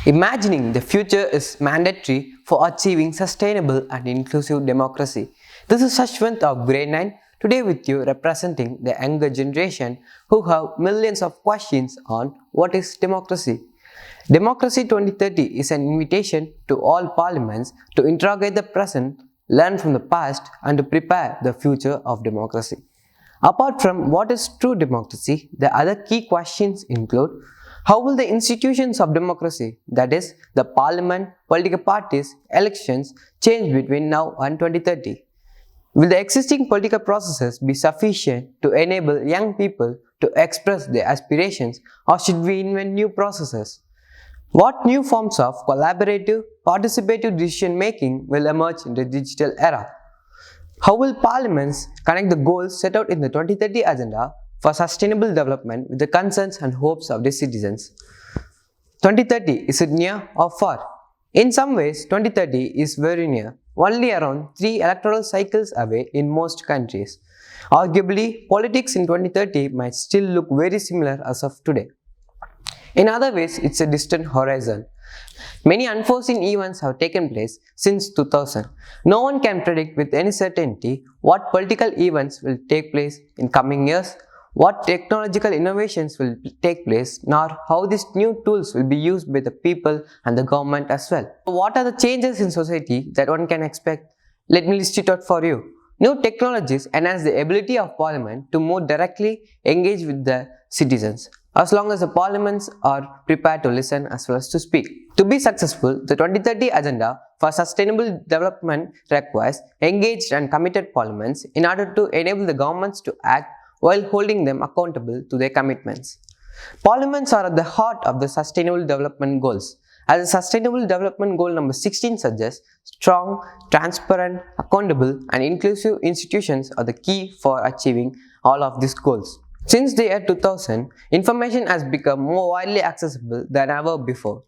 Imagining the future is mandatory for achieving sustainable and inclusive democracy. This is Shashwandth of Grade 9, today with you representing the younger generation who have millions of questions on what is democracy. Democracy 2030 is an invitation to all parliaments to interrogate the present, learn from the past, and to prepare the future of democracy. Apart from what is true democracy, the other key questions include: how will the institutions of democracy, that is, the parliament, political parties, elections, change between now and 2030? Will the existing political processes be sufficient to enable young people to express their aspirations, or should we invent new processes? What new forms of collaborative, participative decision making will emerge in the digital era? How will parliaments connect the goals set out in the 2030 agenda for sustainable development with the concerns and hopes of the citizens? 2030, is it near or far? In some ways, 2030 is very near, only around 3 electoral cycles away in most countries. Arguably, politics in 2030 might still look very similar as of today. In other ways, it's a distant horizon. Many unforeseen events have taken place since 2000. No one can predict with any certainty what political events will take place in coming years, what technological innovations will take place, nor how these new tools will be used by the people and the government as well. What are the changes in society that one can expect? Let me list it out for you. New technologies enhance the ability of parliament to more directly engage with the citizens, as long as the parliaments are prepared to listen as well as to speak. To be successful, the 2030 agenda for sustainable development requires engaged and committed parliaments in order to enable the governments to act while holding them accountable to their commitments. Parliaments are at the heart of the Sustainable Development Goals. As the Sustainable Development Goal number 16 suggests, strong, transparent, accountable, and inclusive institutions are the key for achieving all of these goals. Since the year 2000, information has become more widely accessible than ever before.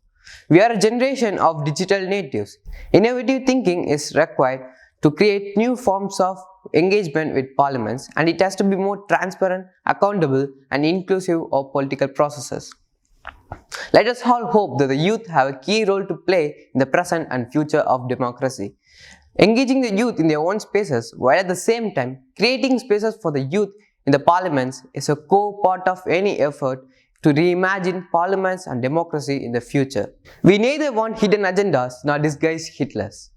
We are a generation of digital natives. Innovative thinking is required to create new forms of engagement with parliaments, and it has to be more transparent, accountable, and inclusive of political processes. Let us all hope that the youth have a key role to play in the present and future of democracy. Engaging the youth in their own spaces, while at the same time creating spaces for the youth in the parliaments, is a core part of any effort to reimagine parliaments and democracy in the future. We neither want hidden agendas nor disguised Hitlers.